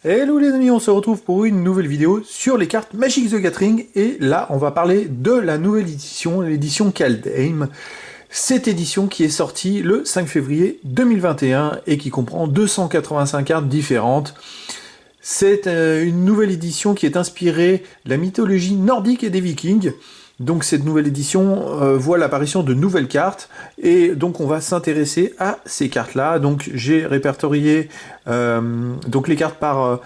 Hello les amis, on se retrouve pour une nouvelle vidéo sur les cartes Magic the Gathering, et là on va parler de la nouvelle édition, l'édition Kaldheim. Cette édition qui est sortie le 5 février 2021 et qui comprend 285 cartes différentes. C'est une nouvelle édition qui est inspirée de la mythologie nordique et des Vikings. Donc cette nouvelle édition voit l'apparition de nouvelles cartes, et donc on va s'intéresser à ces cartes-là. Donc j'ai répertorié donc les cartes par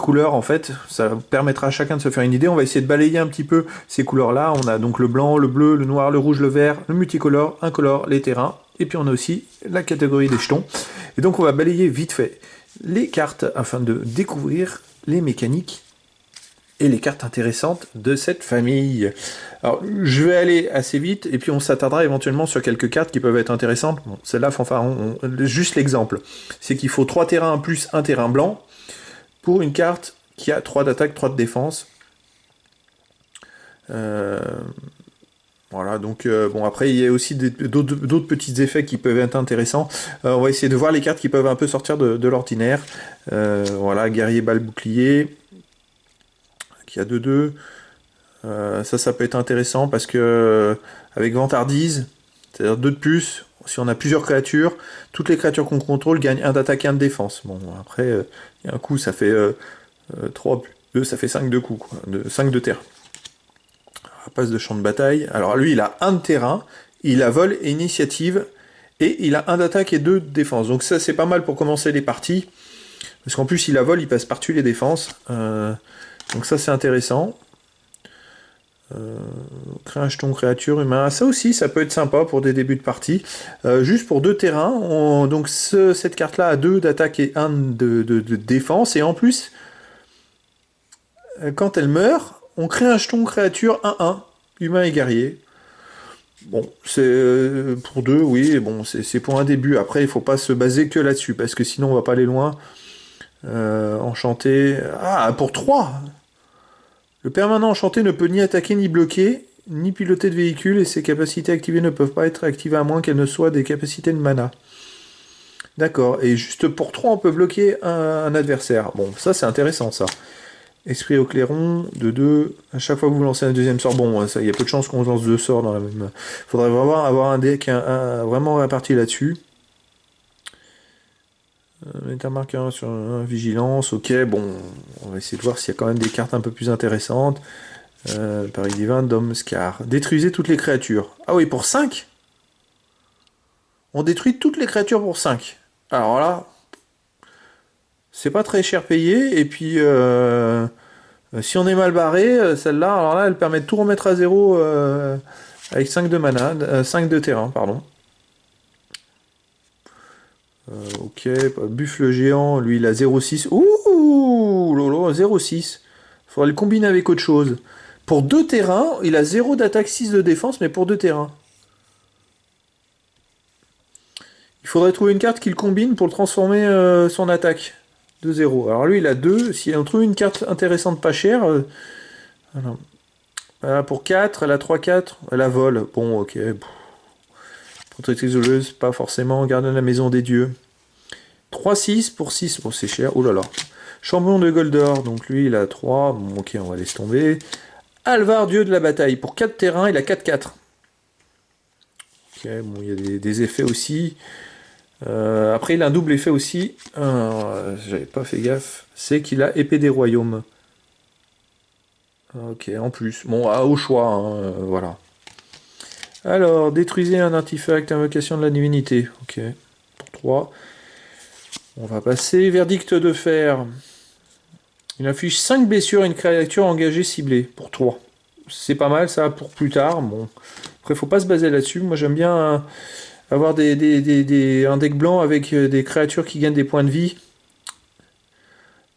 couleur en fait, ça permettra à chacun de se faire une idée. On va essayer de balayer un petit peu ces couleurs-là. On a donc le blanc, le bleu, le noir, le rouge, le vert, le multicolore, incolore, les terrains, et puis on a aussi la catégorie des jetons. Et donc on va balayer vite fait les cartes afin de découvrir les mécaniques et les cartes intéressantes de cette famille. Alors, je vais aller assez vite, et puis on s'attardera éventuellement sur quelques cartes qui peuvent être intéressantes. Bon, celle-là, juste l'exemple. C'est qu'il faut 3 terrains plus un terrain blanc pour une carte qui a 3 d'attaque, 3 de défense. Voilà, donc bon, après il y a aussi d'autres petits effets qui peuvent être intéressants. On va essayer de voir les cartes qui peuvent un peu sortir de l'ordinaire. Voilà, guerrier balle bouclier, qui a 2-2. Ça peut être intéressant parce que avec vantardise, c'est-à-dire 2 de plus, si on a plusieurs créatures, toutes les créatures qu'on contrôle gagnent 1 d'attaque et 1 de défense. Bon, après, il y a un coup, ça fait 3 plus 2, ça fait 5 de coups, quoi, 5 de terre. Passe de champ de bataille. Alors lui, il a 1 de terrain, il a vol et initiative, et il a 1 d'attaque et 2 de défense. Donc ça, c'est pas mal pour commencer les parties, parce qu'en plus, il a vol, il passe par-dessus les défenses. Donc ça, c'est intéressant. Créer un jeton créature humain, ça aussi, ça peut être sympa pour des débuts de partie. Juste pour 2 terrains, donc cette carte-là a 2 d'attaque et 1 de défense, et en plus, quand elle meurt, on crée un jeton créature 1-1, humain et guerrier. Bon, c'est pour 2, oui, bon, c'est pour un début. Après, il faut pas se baser que là-dessus, parce que sinon on va pas aller loin. Enchanté. Ah, pour 3. Le permanent enchanté ne peut ni attaquer, ni bloquer, ni piloter de véhicule, et ses capacités activées ne peuvent pas être activées à moins qu'elles ne soient des capacités de mana. D'accord, et juste pour 3, on peut bloquer un adversaire. Bon, ça c'est intéressant, ça. Esprit au clairon, de 2. À chaque fois que vous lancez un deuxième sort, bon, il y a peu de chances qu'on lance 2 sorts dans la même. Il faudrait vraiment avoir un deck vraiment réparti là-dessus. Métamarqueur sur vigilance, ok, bon, on va essayer de voir s'il y a quand même des cartes un peu plus intéressantes. Paris divin, Dom Scar. Détruisez toutes les créatures. Ah oui, pour 5. On détruit toutes les créatures pour 5. Alors là, c'est pas très cher payé, et puis si on est mal barré, celle-là, alors là, elle permet de tout remettre à zéro avec 5 de mana, 5 de terrain, pardon. Ok, buffle géant, lui il a 0,6. Ouh, lolo, 0,6. Faudrait le combiner avec autre chose. Pour 2 terrains, il a 0 d'attaque, 6 de défense, mais pour 2 terrains. Il faudrait trouver une carte qui le combine pour le transformer son attaque de 0. Alors lui il a 2, si on trouve une carte intéressante pas chère... voilà, pour 4, elle a 3-4, elle a vol. Bon, ok. Protectrice voleuse, pas forcément. Gardien de la maison des dieux. 3-6 pour 6, bon c'est cher. Oh là là. Champion de Goldor, donc lui il a 3. Bon, ok, on va laisser tomber. Alvar, dieu de la bataille. Pour 4 terrains, il a 4-4. Ok, bon, il y a des effets aussi. Après, il a un double effet aussi. J'avais pas fait gaffe. C'est qu'il a épée des royaumes. Ok, en plus. Bon, au choix, hein, voilà. Alors, détruisez un artefact, invocation de la divinité. Ok, pour 3. On va passer. Verdict de fer. Il affiche 5 blessures à une créature engagée ciblée. Pour 3. C'est pas mal, ça, pour plus tard. Bon. Après, faut pas se baser là-dessus. Moi, j'aime bien avoir un deck blanc avec des créatures qui gagnent des points de vie.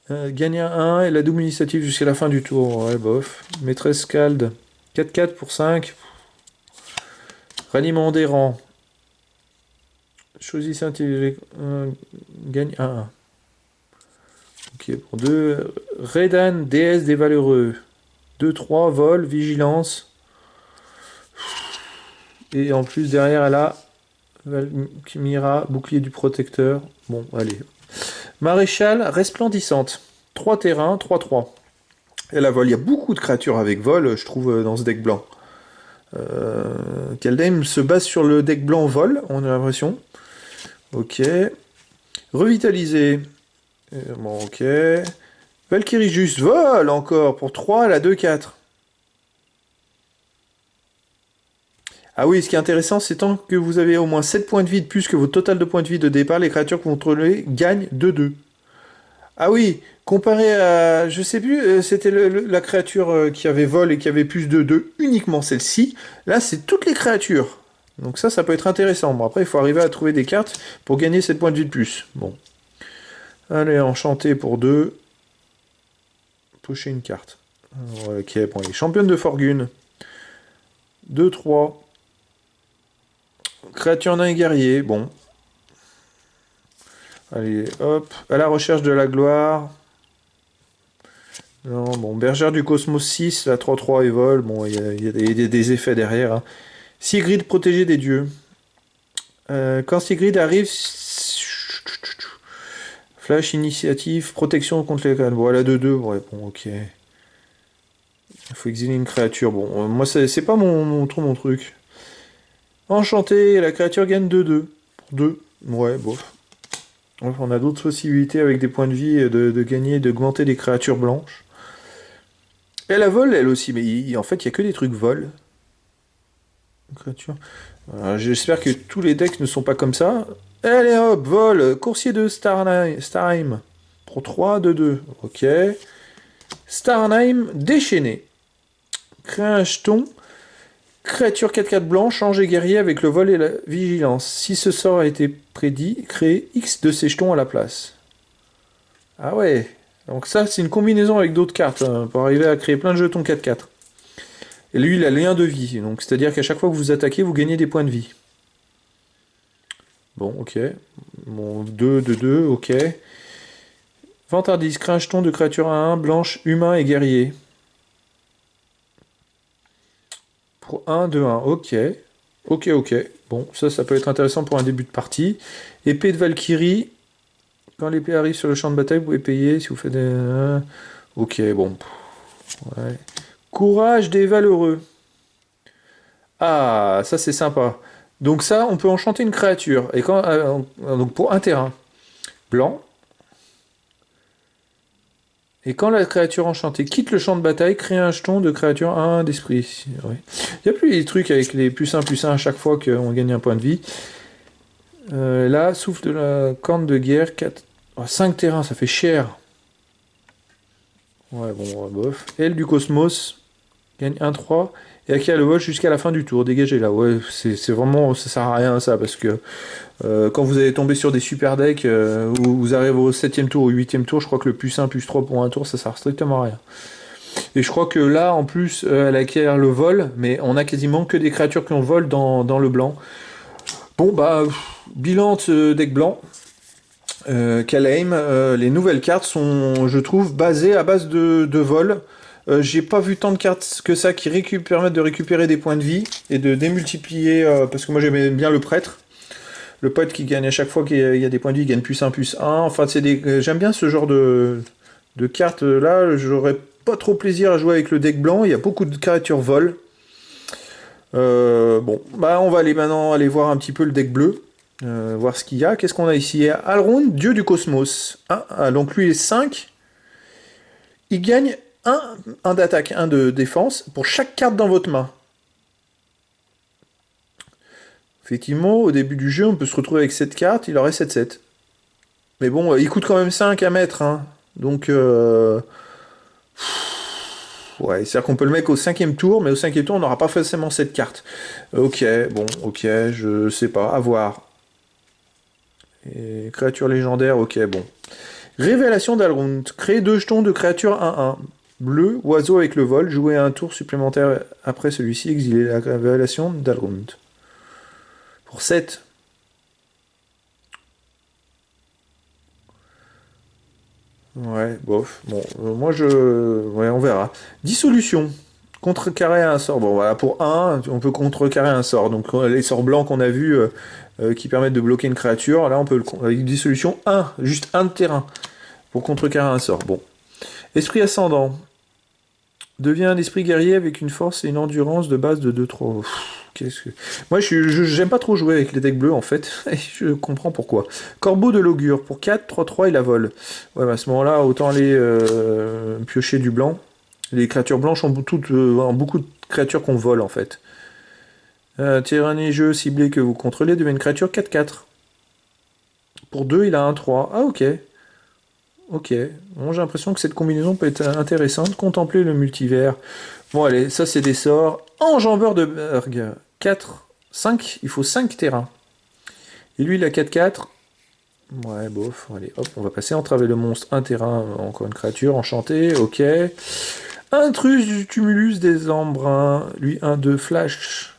Gagner 1 et la double initiative jusqu'à la fin du tour. Ouais, bof. Maîtresse Scald. 4-4 pour 5. Ralliement des rangs. Choisissez un gagne 1-1. Ok, pour 2. Redan, déesse des valeureux. 2-3, vol, vigilance. Et en plus, derrière, elle a Valmira, bouclier du protecteur. Bon, allez. Maréchal, resplendissante. 3 terrains, 3-3. Et la vol, il y a beaucoup de créatures avec vol, je trouve, dans ce deck blanc. Kaldheim se base sur le deck blanc vol, on a l'impression. Ok. Revitaliser. Bon, ok. Valkyrie juste vol encore pour 3 à la 2-4. Ah oui, ce qui est intéressant, c'est tant que vous avez au moins 7 points de vie de plus que votre total de points de vie de départ, les créatures que vous contrôlez gagnent 2-2. Ah oui, comparé à, je sais plus, c'était la créature qui avait vol et qui avait plus de 2, uniquement celle-ci. Là, c'est toutes les créatures. Donc ça peut être intéressant. Bon, après, il faut arriver à trouver des cartes pour gagner 7 points de vie de plus. Bon. Allez, enchanté pour 2. Pocher une carte. Ok, bon, les championnes de Fortune. 2-3. Créature nain et guerrier, bon. Allez, hop. À la recherche de la gloire. Non, bon, Bergère du Cosmos 6, la 3-3 et vol. Bon, il y a des effets derrière. Hein. Sigrid protégée des dieux. Quand Sigrid arrive... Flash, initiative, protection contre les... Voilà, 2-2. Ouais, bon, ok. Il faut exiler une créature. Bon, moi, c'est pas trop mon truc. Enchanté, la créature gagne 2-2. Pour 2. Ouais, bof. On a d'autres possibilités avec des points de vie de gagner, d'augmenter des créatures blanches. Elle a vol, elle aussi, mais en fait, il n'y a que des trucs vol. Créature. J'espère que tous les decks ne sont pas comme ça. Allez hop, vol, coursier de Starheim. Pour 3, 2-2. Ok. Starheim, déchaîné. Crée un jeton. Créature 4-4 blanc, changez guerrier avec le vol et la vigilance. Si ce sort a été prédit, créez X de ces jetons à la place. Ah ouais. Donc ça, c'est une combinaison avec d'autres cartes, hein, pour arriver à créer plein de jetons 4-4. Et lui, il a lien de vie. Donc c'est-à-dire qu'à chaque fois que vous attaquez, vous gagnez des points de vie. Bon, ok. Bon, 2-2-2, ok. Vantardise, crée un jeton de créature à 1, blanche, humain et guerrier. Pour 1, 2, 1, ok. Ok. Bon, ça peut être intéressant pour un début de partie. Épée de Valkyrie. Quand l'épée arrive sur le champ de bataille, vous pouvez payer si vous faites des... Ok, bon. Ouais. Courage des valeureux. Ah, ça c'est sympa. Donc ça, on peut enchanter une créature. Et quand, donc pour un terrain blanc. Et quand la créature enchantée quitte le champ de bataille, crée un jeton de créature 1 d'esprit. Ouais. Il n'y a plus les trucs avec les +1/+1 à chaque fois qu'on gagne un point de vie. Là, souffle de la corne de guerre, 4... oh, 5 terrains, ça fait cher. Ouais, bon, bof. Aile du cosmos, gagne 1-3, et acquiert le vol jusqu'à la fin du tour. Dégagez là. Ouais, c'est vraiment... ça sert à rien ça, parce que quand vous allez tomber sur des super decks, où vous arrivez au 7ème tour ou 8ème tour, je crois que le +1/+3 pour un tour, ça sert strictement à rien. Et je crois que là, en plus, elle acquiert le vol, mais on a quasiment que des créatures qui ont vol dans le blanc. Bon, bah, bilan de ce deck blanc. Kaldheim, les nouvelles cartes sont, je trouve, basées à base de vol. J'ai pas vu tant de cartes que ça qui permettent de récupérer des points de vie et de démultiplier, parce que moi j'aimais bien le prêtre. Le pote qui gagne à chaque fois qu'il y a des points de vie, il gagne +1/+1. Enfin, j'aime bien ce genre de cartes là. J'aurais pas trop plaisir à jouer avec le deck blanc. Il y a beaucoup de créatures vol. Bon, bah on va maintenant aller voir un petit peu le deck bleu. Voir ce qu'il y a. Qu'est-ce qu'on a ici? Alrond, dieu du cosmos. Donc lui il est 5. Il gagne 1 d'attaque, 1 de défense pour chaque carte dans votre main. Effectivement, au début du jeu, on peut se retrouver avec cette carte, il aurait 7-7. Mais bon, il coûte quand même 5 à mettre. Hein. Donc, ouais, c'est-à-dire qu'on peut le mettre au 5ème tour, mais au 5ème tour, on n'aura pas forcément cette carte. Ok, bon, ok, je sais pas, à voir. Et créature légendaire, ok, bon. Révélation d'Alrond. Créer 2 jetons de créature 1-1. Bleu, oiseau avec le vol. Jouer un tour supplémentaire après celui-ci. Exiler la révélation d'Alrond. Pour 7. Ouais, bof. Bon, moi je... ouais, on verra. Dissolution. Contrecarrer un sort. Bon, voilà, pour 1, on peut contrecarrer un sort. Donc les sorts blancs qu'on a vus qui permettent de bloquer une créature, là on peut le... avec dissolution 1, juste 1 de terrain. Pour contrecarrer un sort. Bon. Esprit ascendant. Devient un esprit guerrier avec une force et une endurance de base de 2-3. Qu'est-ce que... Moi, j'aime pas trop jouer avec les decks bleus, en fait. Et je comprends pourquoi. Corbeau de l'augure. Pour 4, 3-3, il la vole. Ouais, bah, à ce moment-là, autant aller piocher du blanc. Les créatures blanches ont beaucoup de créatures qu'on vole, en fait. Terrain neigeux ciblé que vous contrôlez devient une créature 4-4. Pour 2, il a un 3. Ah, ok. Ok. Bon, j'ai l'impression que cette combinaison peut être intéressante. Contempler le multivers. Bon, allez, ça, c'est des sorts. Enjambeur de Berg. 4, 5. Il faut 5 terrains. Et lui, il a 4-4. Ouais, bof. Allez, hop, on va passer. Entraver le monstre. Un terrain, encore une créature. Enchanté. Ok. Intrus du tumulus des embruns. Lui, 1-2. Flash.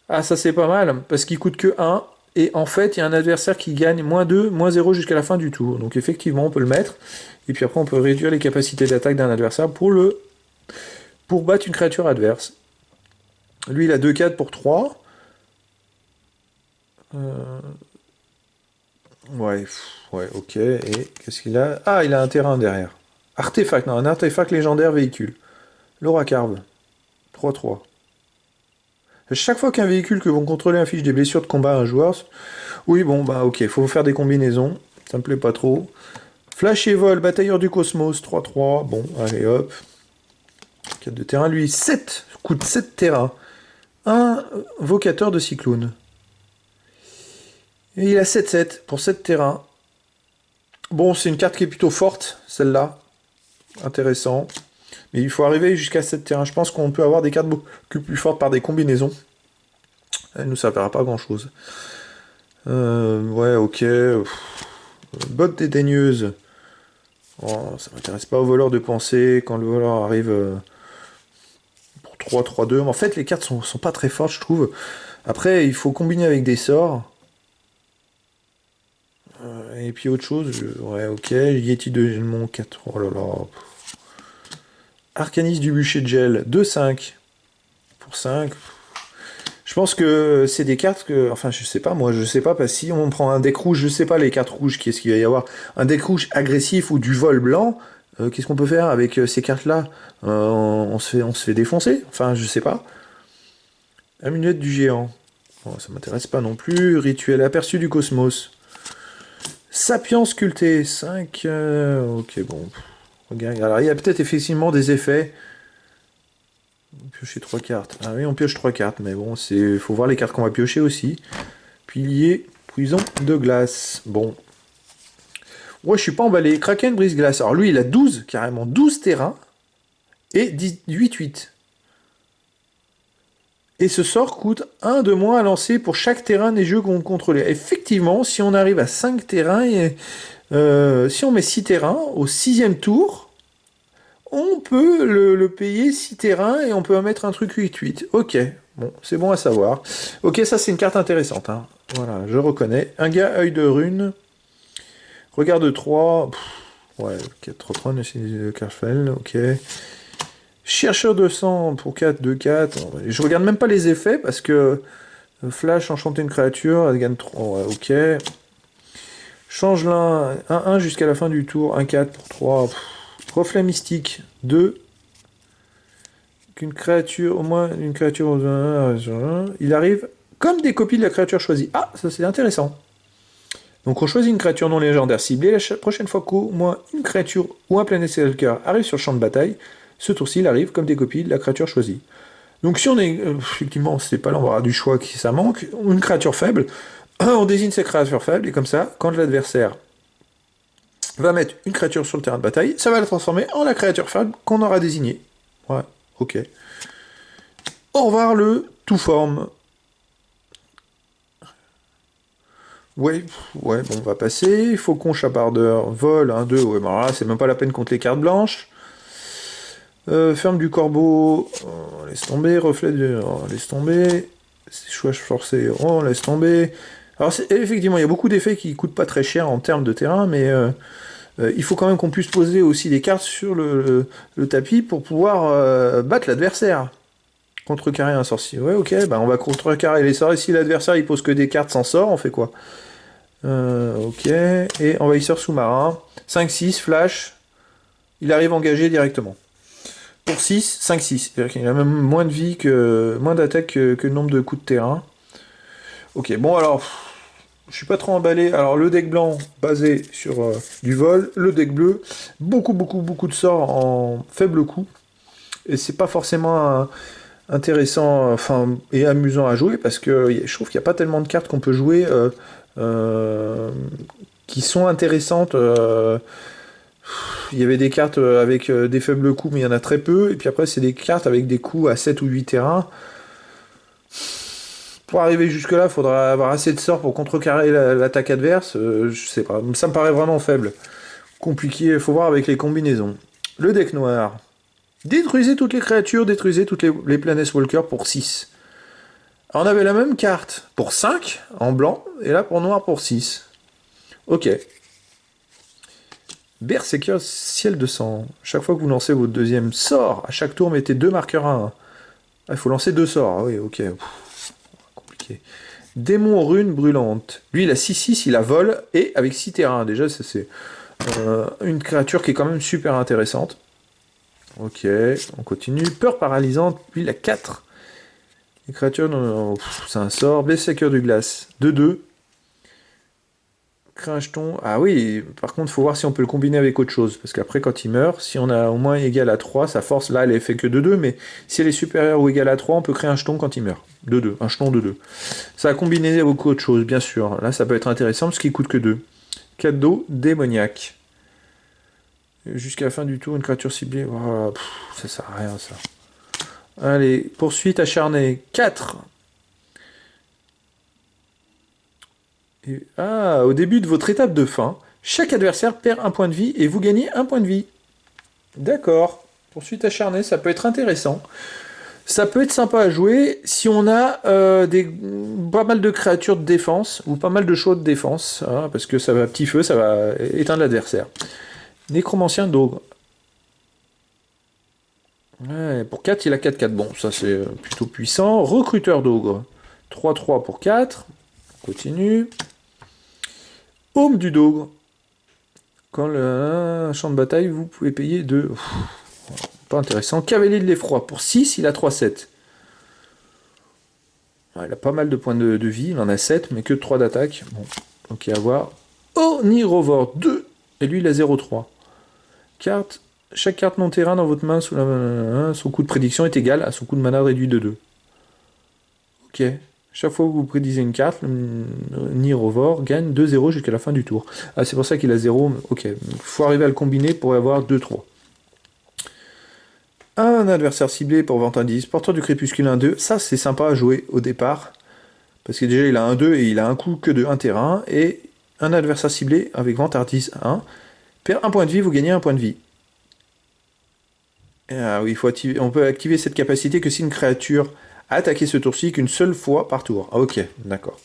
Ah, ça, c'est pas mal. Parce qu'il coûte que 1. Et en fait, il y a un adversaire qui gagne -2, -0 jusqu'à la fin du tour. Donc effectivement, on peut le mettre. Et puis après, on peut réduire les capacités d'attaque d'un adversaire pour battre une créature adverse. Lui, il a 2-4 pour 3. Ouais, ouais, ok. Et qu'est-ce qu'il a? Ah, il a un terrain derrière. Artefact, non, un artefact légendaire véhicule. L'Oracarve. 3-3. Chaque fois qu'un véhicule que vous contrôlez inflige des blessures de combat à un joueur... Oui, bon, bah ok, faut faire des combinaisons. Ça me plaît pas trop. Flash et vol, batailleur du cosmos, 3-3. Bon, allez, hop. 4 de terrain. Lui, 7. Coûte 7 terrain. Un vocateur de cyclone. Et il a 7-7 pour 7 terrains. Bon, c'est une carte qui est plutôt forte, celle-là. Intéressant. Mais il faut arriver jusqu'à 7 terrains. Je pense qu'on peut avoir des cartes beaucoup plus fortes par des combinaisons. Elle ne nous servira pas à grand-chose. Ouais, ok. Botte dédaigneuse. Oh, ça m'intéresse pas au voleur de pensée. Quand le voleur arrive pour 3-3-2. En fait, les cartes sont pas très fortes, je trouve. Après, il faut combiner avec des sorts. Et puis autre chose. Ouais, ok. Yeti de Gelmont, 4. Oh là là. Arcanis du bûcher de gel, 2-5. Pour 5. Je pense que c'est des cartes que... Enfin, je sais pas, moi, je sais pas, parce que si on prend un deck rouge, je sais pas les cartes rouges, qu'est-ce qu'il va y avoir. Un deck rouge agressif ou du vol blanc, qu'est-ce qu'on peut faire avec ces cartes-là? On se fait défoncer? Enfin, je sais pas. Amulette du géant. Bon, ça m'intéresse pas non plus. Rituel aperçu du cosmos. Sapiens sculpté, 5. Ok, bon. Regarde, alors il y a peut-être effectivement des effets. Piocher 3 cartes. Ah oui, on pioche 3 cartes, mais bon, c'est faut voir les cartes qu'on va piocher aussi. Pilier, prison de glace. Bon. Ouais, je suis pas emballé. Kraken brise-glace. Alors lui, il a 12, carrément 12 terrains. Et 8-8. Et ce sort coûte 1 de moins à lancer pour chaque terrain des jeux qu'on contrôle. Effectivement, si on arrive à 5 terrains, si on met 6 terrains, au 6e tour, on peut le payer 6 terrains et on peut en mettre un truc 8-8. Ok, bon, c'est bon à savoir. Ok, ça c'est une carte intéressante. Hein. Voilà, je reconnais. Un gars, œil de rune. Regard de 3. Ouais, 4-3, c'est Carfell, ok. Chercheur de sang pour 4, 2-4. Je regarde même pas les effets parce que Flash, enchanter une créature, elle gagne 3. Ouais, ok. Change l'un, 1-1 jusqu'à la fin du tour, 1-4 pour 3. Reflet mystique, 2. Qu'une créature, au moins une créature. Il arrive comme des copies de la créature choisie. Ah, ça c'est intéressant. Donc on choisit une créature non légendaire ciblée. La prochaine fois qu'au moins une créature ou un Planeswalker arrive sur le champ de bataille, ce tour-ci, il arrive comme des copies de la créature choisie. Donc si on est... effectivement, c'est pas l'embarras du choix qui ça manque. Une créature faible, on désigne cette créature faible, et comme ça, quand l'adversaire va mettre une créature sur le terrain de bataille, ça va la transformer en la créature faible qu'on aura désignée. Ouais, ok. Au revoir le tout forme. Ouais, ouais, bon, on va passer. Faucon chapardeur, vol, 1-2, ouais, bon, là, c'est même pas la peine contre les cartes blanches. Ferme du corbeau, laisse tomber. Reflet de... laisse tomber. Choix forcé, laisse tomber. Alors, effectivement, il y a beaucoup d'effets qui coûtent pas très cher en termes de terrain, mais il faut quand même qu'on puisse poser aussi des cartes sur le tapis pour pouvoir battre l'adversaire. Contrecarrer un sorcier. Ouais, ok, bah on va contrecarrer les sorts. Et si l'adversaire il pose que des cartes sans sort, on fait quoi? Ok, et envahisseur sous-marin. 5-6, flash. il arrive engagé directement. Pour 6, 5-6. C'est-à-dire qu'il a même moins de vie moins d'attaque que le nombre de coups de terrain. Ok, bon alors, je suis pas trop emballé. Alors le deck blanc basé sur du vol, le deck bleu, beaucoup de sorts en faible coût. Et c'est pas forcément intéressant, enfin, et amusant à jouer parce que je trouve qu'il n'y a pas tellement de cartes qu'on peut jouer qui sont intéressantes. Il y avait des cartes avec des faibles coups, mais il y en a très peu. Et puis après, c'est des cartes avec des coups à 7 ou 8 terrains. Pour arriver jusque-là, il faudra avoir assez de sorts pour contrecarrer l'attaque adverse. Je sais pas, ça me paraît vraiment faible. Compliqué, il faut voir avec les combinaisons. Le deck noir. Détruisez toutes les créatures, détruisez toutes les Planeswalkers pour 6. Alors, on avait la même carte pour 5 en blanc, et là pour noir pour 6. Ok. Berserker Ciel de Sang. Chaque fois que vous lancez votre deuxième sort, à chaque tour, mettez 2 marqueurs à 1. Ah, il faut lancer 2 sorts. Ah oui, ok. Compliqué. Démon Rune Brûlante. Lui, il a 6-6, il a vol, et avec 6 terrains. Déjà, c'est une créature qui est quand même super intéressante. Ok, on continue. Peur Paralysante. Lui, il a 4. Les créatures, c'est un sort. Berserker du Glace. 2-2. Crée un jeton. Ah oui, par contre, il faut voir si on peut le combiner avec autre chose. Parce qu'après, quand il meurt, si on a au moins égal à 3, sa force, là, elle est fait que 2-2. Mais si elle est supérieure ou égale à 3, on peut créer un jeton quand il meurt. 2-2. Un jeton 2-2. Ça a combiné avec autre chose, bien sûr. Là, ça peut être intéressant parce qu'il coûte que 2. Cadeau démoniaque. Jusqu'à la fin du tour, une créature ciblée. Voilà. Ça sert à rien, ça. Allez, poursuite acharnée. 4. Au début de votre étape de fin, chaque adversaire perd un point de vie et vous gagnez un point de vie. D'accord. Poursuite acharnée, ça peut être intéressant. Ça peut être sympa à jouer si on a pas mal de créatures de défense ou pas mal de choix de défense, hein, parce que ça va petit feu, ça va éteindre l'adversaire. Nécromancien d'ogre. Ouais, pour 4, il a 4-4. Bon, ça c'est plutôt puissant. Recruteur d'ogre. 3-3 pour 4. On continue. Aume du Dogre. Quand un champ de bataille, vous pouvez payer 2. Pas intéressant. Cavalier de l'effroi. Pour 6, il a 3-7. Ouais, il a pas mal de points de vie. Il en a 7, mais que 3 d'attaque. Bon, ok, à voir. Onirovore 2. Et lui, il a 0-3. Carte. Chaque carte non-terrain dans votre main sous la main, son coût de prédiction est égal à son coût de mana réduit de 2. Ok. Chaque fois que vous prédisez une carte, Nirovore gagne 2-0 jusqu'à la fin du tour. Ah, c'est pour ça qu'il a 0. Ok, il faut arriver à le combiner pour avoir 2-3. Un adversaire ciblé pour vente indice. Porteur du crépuscule 1-2. Ça, c'est sympa à jouer au départ. Parce que déjà, il a 1-2 et il a un coup que de 1 terrain. Et un adversaire ciblé avec vente indice 1. Perd un point de vie, vous gagnez un point de vie. Ah oui, on peut activer cette capacité que si une créature attaquer ce tour-ci qu'une seule fois par tour. Ah, ok, d'accord.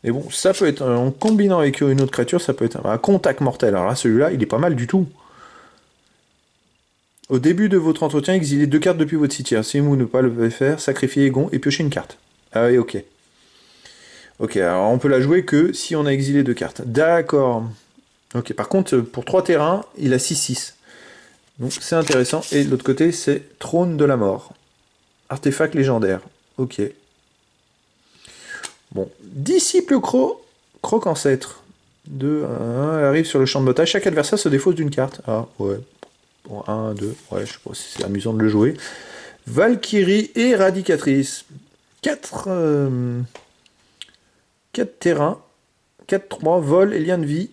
Mais bon, ça peut être, en combinant avec une autre créature, ça peut être un contact mortel. Alors là, celui-là, il est pas mal du tout. Au début de votre entretien, exilez 2 cartes depuis votre cimetière. Si vous ne pas le faire, sacrifiez Egon et piochez une carte. Ah oui, ok. Ok, alors on peut la jouer que si on a exilé 2 cartes. D'accord. Ok, par contre, pour 3 terrains, il a 6-6. Donc c'est intéressant. Et de l'autre côté, c'est Trône de la Mort. Artefact légendaire. Ok. Bon. Disciple croc ancêtre. 2, 1, elle arrive sur le champ de bataille. Chaque adversaire se défausse d'une carte. Ah, ouais. Bon, 1, 2. Ouais, je sais pas si c'est amusant de le jouer. Valkyrie éradicatrice. 4 terrains. 4-3. Vol et lien de vie.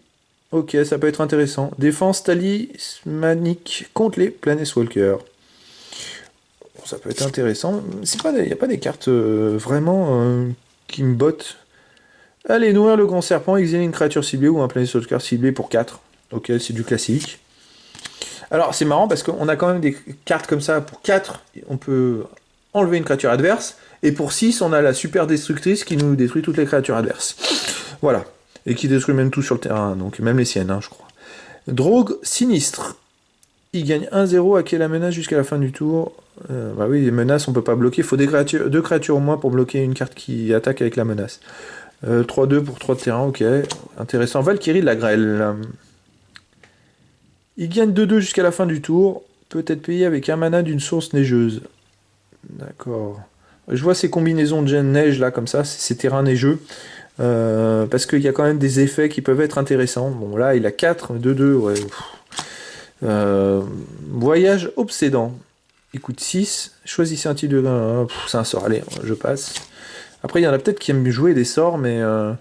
Ok, ça peut être intéressant. Défense talismanique contre les Planeswalkers. Bon, ça peut être intéressant. Il n'y a pas des cartes vraiment qui me bottent. Allez, nourrir le grand serpent, exiler une créature ciblée ou un Planeswalker ciblé pour 4. Ok, c'est du classique. Alors, c'est marrant parce qu'on a quand même des cartes comme ça. Pour 4, on peut enlever une créature adverse. Et pour 6, on a la super destructrice qui nous détruit toutes les créatures adverses. Voilà. Et qui détruit même tout sur le terrain, donc même les siennes, hein, je crois. Drogue sinistre. Il gagne 1-0 à qui la menace jusqu'à la fin du tour. Bah oui, les menaces, on peut pas bloquer. Il faut 2 créatures au moins pour bloquer une carte qui attaque avec la menace. 3-2 pour 3 de terrain, ok. Intéressant. Valkyrie de la grêle. Il gagne 2-2 jusqu'à la fin du tour. Peut être payé avec un mana d'une source neigeuse. D'accord. Je vois ces combinaisons de neige là, comme ça, ces terrains neigeux. Parce qu'il y a quand même des effets qui peuvent être intéressants. Bon, là, il a 4, 2-2, ouais. Voyage obsédant. Il coûte 6. Choisissez un type de... c'est un sort, allez, je passe. Après, il y en a peut-être qui aiment jouer des sorts, mais... alors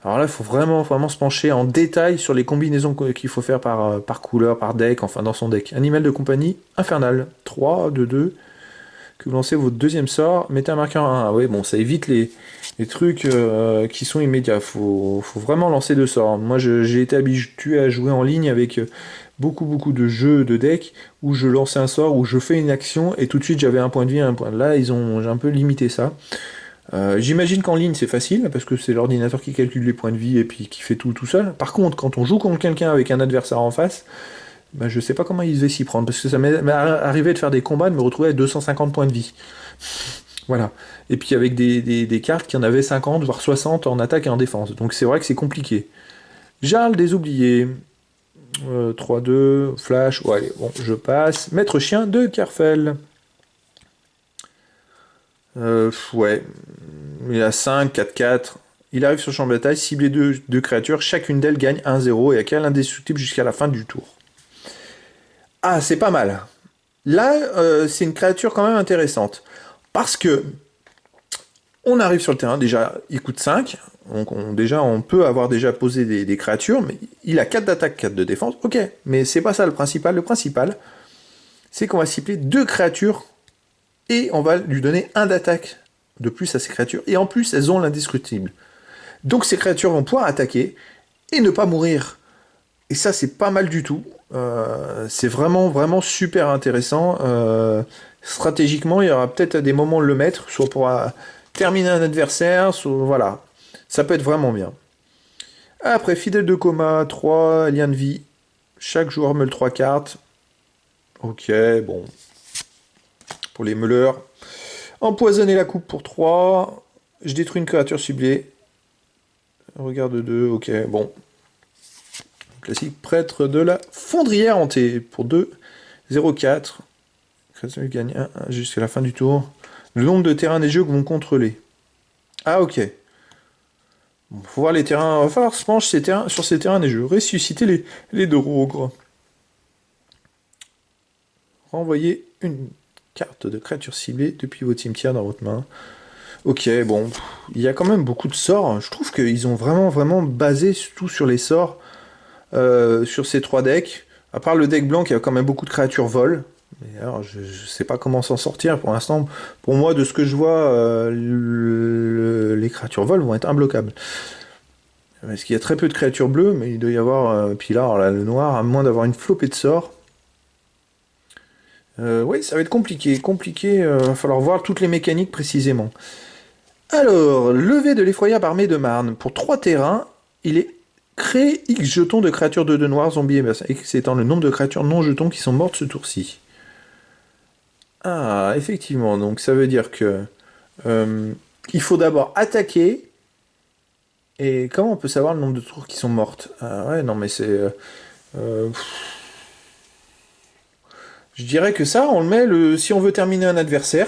là, il faut vraiment, vraiment se pencher en détail sur les combinaisons qu'il faut faire par couleur, par deck, enfin dans son deck. Animal de compagnie, infernal. 3, 2-2. Que vous lancez votre deuxième sort, mettez un marqueur 1. Ah ouais, bon, ça évite les trucs qui sont immédiats. Faut vraiment lancer 2 sorts. Moi, j'ai été habitué à jouer en ligne avec beaucoup de jeux de deck où je lançais un sort, où je fais une action et tout de suite j'avais un point de vie, un point. Là, j'ai un peu limité ça. J'imagine qu'en ligne c'est facile parce que c'est l'ordinateur qui calcule les points de vie et puis qui fait tout seul. Par contre, quand on joue contre quelqu'un avec un adversaire en face, bah, je sais pas comment il devait s'y prendre parce que ça m'est arrivé de faire des combats, de me retrouver à 250 points de vie. Voilà. Et puis avec des cartes qui en avaient 50 voire 60 en attaque et en défense. Donc c'est vrai que c'est compliqué. Jarl des oubliés. 3-2, flash, ouais, allez, bon, je passe. Maître chien de Carfel. Ouais, il a 5, 4-4. Il arrive sur le champ de bataille, cible deux créatures, chacune d'elles gagne 1-0 et acquiert l'indestructible jusqu'à la fin du tour. Ah, c'est pas mal. Là, c'est une créature quand même intéressante. Parce que on arrive sur le terrain, déjà, il coûte 5. Donc déjà, on peut avoir déjà posé des créatures, mais il a 4 d'attaque, 4 de défense. Ok, mais c'est pas ça le principal. Le principal, c'est qu'on va cibler 2 créatures et on va lui donner 1 d'attaque de plus à ces créatures. Et en plus, elles ont l'indestructible. Donc ces créatures vont pouvoir attaquer et ne pas mourir. Et ça, c'est pas mal du tout. C'est vraiment super intéressant. Stratégiquement, il y aura peut-être des moments de le mettre, soit pour terminer un adversaire, soit voilà. Ça peut être vraiment bien. Après, fidèle de coma, 3, lien de vie. Chaque joueur meule 3 cartes. Ok, bon. Pour les meuleurs. Empoisonner la coupe pour 3. Je détruis une créature ciblée. Regarde 2, ok, bon. Classique prêtre de la fondrière hantée pour 2, 0,4. Créature gagne 1 jusqu'à la fin du tour. Le nombre de terrains des jeux que vont contrôler. Ah, ok. Bon, faut voir les terrains. Il va falloir se pencher sur ces terrains des jeux. Ressusciter les drogres. Renvoyer une carte de créature ciblée depuis votre cimetière dans votre main. Ok, bon. Il y a quand même beaucoup de sorts. Je trouve qu'ils ont vraiment basé tout sur les sorts. Sur ces 3 decks. À part le deck blanc qui a quand même beaucoup de créatures vol. Mais alors, je sais pas comment s'en sortir pour l'instant. Pour moi, de ce que je vois, les créatures vol vont être imbloquables. Parce qu'il y a très peu de créatures bleues, mais il doit y avoir... puis là, alors là, le noir, à moins d'avoir une flopée de sorts. Oui, ça va être compliqué. Va falloir voir toutes les mécaniques précisément. Alors, lever de l'effroyable armée de Marne. Pour 3 terrains, il est créé X jetons de créatures de 2 noirs, zombies et berserk, c'est étant le nombre de créatures non jetons qui sont mortes ce tour-ci. Ah, effectivement, donc ça veut dire que il faut d'abord attaquer. Et comment on peut savoir le nombre de tours qui sont mortes? Ah ouais, non mais c'est... je dirais que ça, on le met si on veut terminer un adversaire,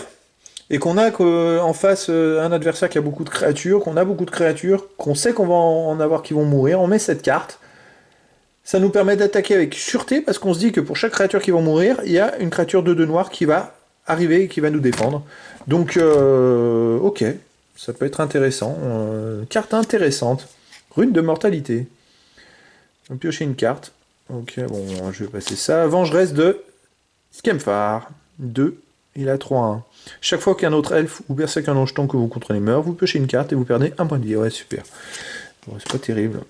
et qu'on a en face un adversaire qui a beaucoup de créatures, qu'on a beaucoup de créatures, qu'on sait qu'on va en avoir qui vont mourir, on met cette carte. Ça nous permet d'attaquer avec sûreté, parce qu'on se dit que pour chaque créature qui va mourir, il y a une créature de 2 noirs qui va arriver et qui va nous défendre. Donc, ok, ça peut être intéressant. Carte intéressante. Rune de mortalité. On va piocher une carte. Ok, bon, je vais passer ça. Vengeresse de Skemfar. 2. Il a 3-1. Chaque fois qu'un autre elfe ou berserk un jeton que vous contrôlez meurt, vous piochez une carte et vous perdez un point de vie. Ouais, super. Bon, c'est pas terrible.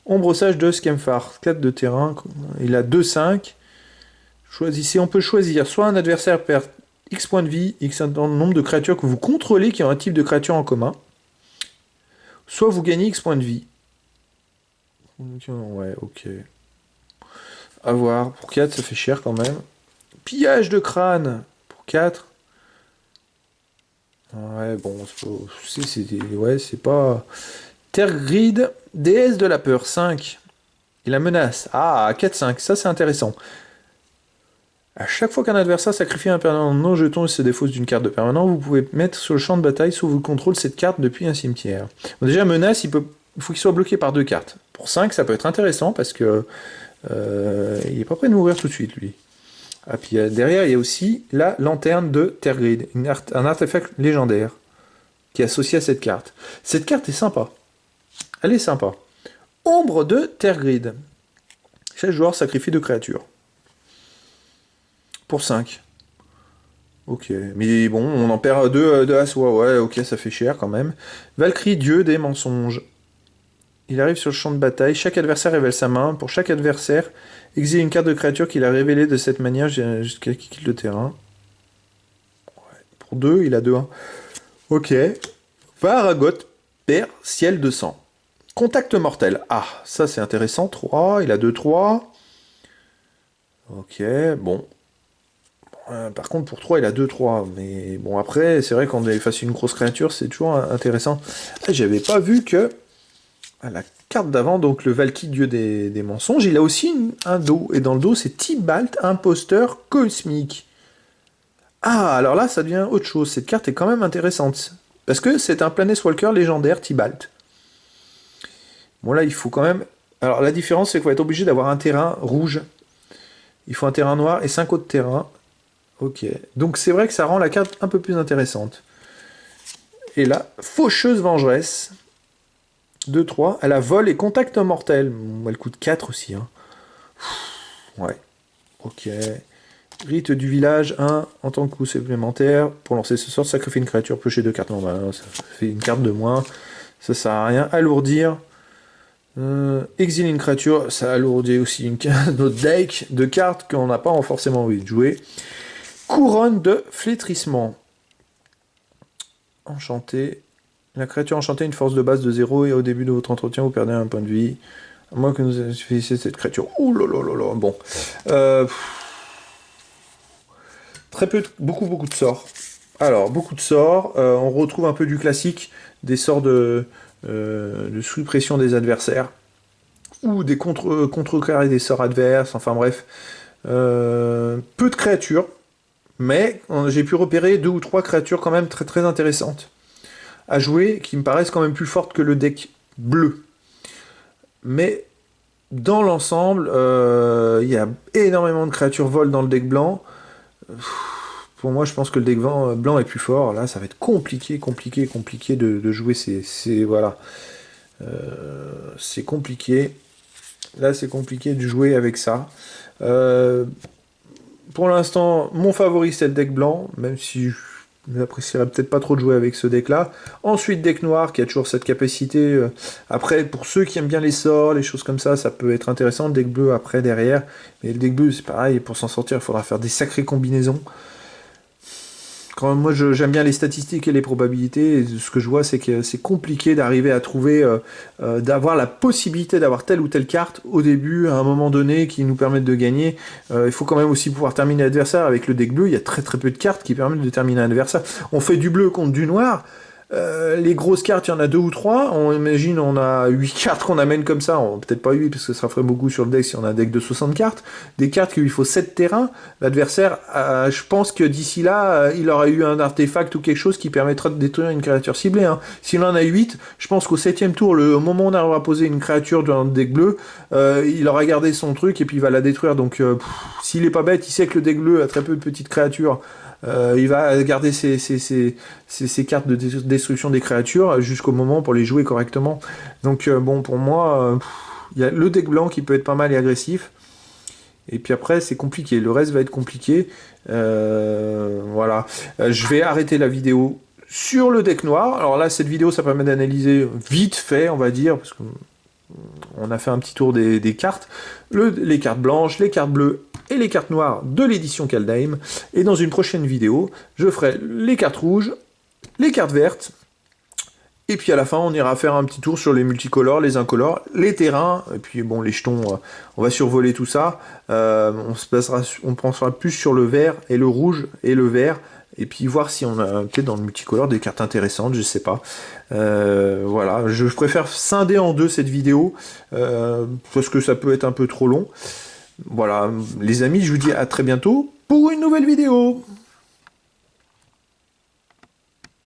Ombre sage de Skemfar. 4 de terrain. Il a 2-5. Choisissez. On peut choisir soit un adversaire perd X points de vie, X nombre de créatures que vous contrôlez qui ont un type de créature en commun. Soit vous gagnez X points de vie. Ouais, ok. A voir. Pour 4, ça fait cher quand même. Pillage de crâne. Pour 4. Ouais, bon, c'est pas... Tergrid, déesse de la peur, 5. Il la menace. Ah, 4-5, ça c'est intéressant. À chaque fois qu'un adversaire sacrifie un permanent non jeton et se défausse d'une carte de permanent, vous pouvez mettre sur le champ de bataille sous vos contrôles cette carte depuis un cimetière. Bon, déjà, menace, il faut qu'il soit bloqué par 2 cartes. Pour 5, ça peut être intéressant parce que il est pas prêt de mourir tout de suite, lui. Ah, puis derrière, il y a aussi la lanterne de Tergrid, un artefact légendaire qui est associé à cette carte. Cette carte est sympa. Elle est sympa. Ombre de Tergrid. Chaque joueur sacrifie 2 créatures. Pour 5. Ok, mais bon, on en perd 2 à soi. Ouais, ok, ça fait cher quand même. Valkyrie, dieu des mensonges. Il arrive sur le champ de bataille. Chaque adversaire révèle sa main. Pour chaque adversaire, exile une carte de créature qu'il a révélée de cette manière jusqu'à qu'il quitte le terrain. Ouais, pour 2, il a 2-1. Ok. Varagot, perd ciel de sang. Contact mortel. Ah, ça c'est intéressant. 3, il a 2-3. Ok, bon. Par contre, pour 3, il a 2-3. Mais bon, après, c'est vrai qu'on est face à une grosse créature, c'est toujours intéressant. J'avais pas vu que à la carte d'avant, donc le Valky, dieu des mensonges, il a aussi un dos. Et dans le dos, c'est Tibalt, imposteur cosmique. Ah, alors là, ça devient autre chose. Cette carte est quand même intéressante. Parce que c'est un Planeswalker légendaire, Tibalt. Bon, là, il faut quand même... Alors, la différence, c'est qu'il faut être obligé d'avoir un terrain rouge. Il faut un terrain noir et 5 autres terrains. Ok. Donc, c'est vrai que ça rend la carte un peu plus intéressante. Et là, Faucheuse Vengeresse. 2-3. Elle a vol et contact mortel. Elle coûte 4 aussi. Hein. Ouais. Ok. Rite du village, 1. En tant que coup supplémentaire. Pour lancer ce sort, sacrifie une créature piocher 2 cartes normales. Ça fait une carte de moins. Ça sert à rien. Alourdir. Exiler une créature. Ça alourdit aussi notre deck de cartes qu'on n'a pas forcément envie de jouer. Couronne de flétrissement. Enchanté. La créature enchantée a une force de base de 0 et au début de votre entretien, vous perdez un point de vie. À moins que nous ayons cette créature. Ouh là là là là. Bon. Très peu, beaucoup de sorts. Alors, beaucoup de sorts. On retrouve un peu du classique, des sorts de suppression des adversaires. Ou des contrecarrés des sorts adverses. Enfin bref. Peu de créatures. Mais j'ai pu repérer 2 ou 3 créatures quand même très très intéressantes à jouer, qui me paraissent quand même plus fortes que le deck bleu. Mais dans l'ensemble, il y a énormément de créatures vol dans le deck blanc. Pour moi, je pense que le deck blanc est plus fort. Là, ça va être compliqué de jouer voilà. C'est compliqué. Là, c'est compliqué de jouer avec ça. Pour l'instant, mon favori, c'est le deck blanc, même si je n'apprécierais peut-être pas trop de jouer avec ce deck-là. Ensuite, deck noir, qui a toujours cette capacité. Après, pour ceux qui aiment bien les sorts, les choses comme ça peut être intéressant. Le deck bleu, après, derrière. Mais le deck bleu, c'est pareil, pour s'en sortir, il faudra faire des sacrées combinaisons. Quand moi, j'aime bien les statistiques et les probabilités, et ce que je vois, c'est que c'est compliqué d'arriver à trouver, d'avoir la possibilité d'avoir telle ou telle carte au début, à un moment donné, qui nous permettent de gagner. Il faut quand même aussi pouvoir terminer l'adversaire. Avec le deck bleu, il y a très très peu de cartes qui permettent de terminer l'adversaire. On fait du bleu contre du noir. Les grosses cartes, il y en a 2 ou 3. On imagine, on a 8 cartes qu'on amène comme ça. Peut-être pas 8, parce que ça ferait beaucoup sur le deck si on a un deck de 60 cartes. Des cartes qu'il faut 7 terrains. L'adversaire, je pense que d'ici là, il aura eu un artefact ou quelque chose qui permettra de détruire une créature ciblée. Hein. S'il en a 8, je pense qu'au 7ème tour, au moment où on aura posé une créature dans le deck bleu, il aura gardé son truc et puis il va la détruire. Donc, s'il est pas bête, il sait que le deck bleu a très peu de petites créatures. Il va garder ses cartes de destruction des créatures jusqu'au moment pour les jouer correctement. Donc bon, pour moi, il y a le deck blanc qui peut être pas mal et agressif. Et puis après, c'est compliqué. Le reste va être compliqué. Voilà. Je vais arrêter la vidéo sur le deck noir. Alors là, cette vidéo, ça permet d'analyser vite fait, on va dire, parce que on a fait un petit tour des cartes. Les cartes blanches, les cartes bleues et les cartes noires de l'édition Kaldheim. Et dans une prochaine vidéo, je ferai les cartes rouges, les cartes vertes, et puis à la fin, on ira faire un petit tour sur les multicolores, les incolores, les terrains, et puis bon, les jetons, on va survoler tout ça. On pensera plus sur le vert et le rouge et le vert, et puis voir si on a peut-être dans le multicolore des cartes intéressantes, je sais pas. Voilà, je préfère scinder en deux cette vidéo, parce que ça peut être un peu trop long. Voilà, les amis, je vous dis à très bientôt pour une nouvelle vidéo.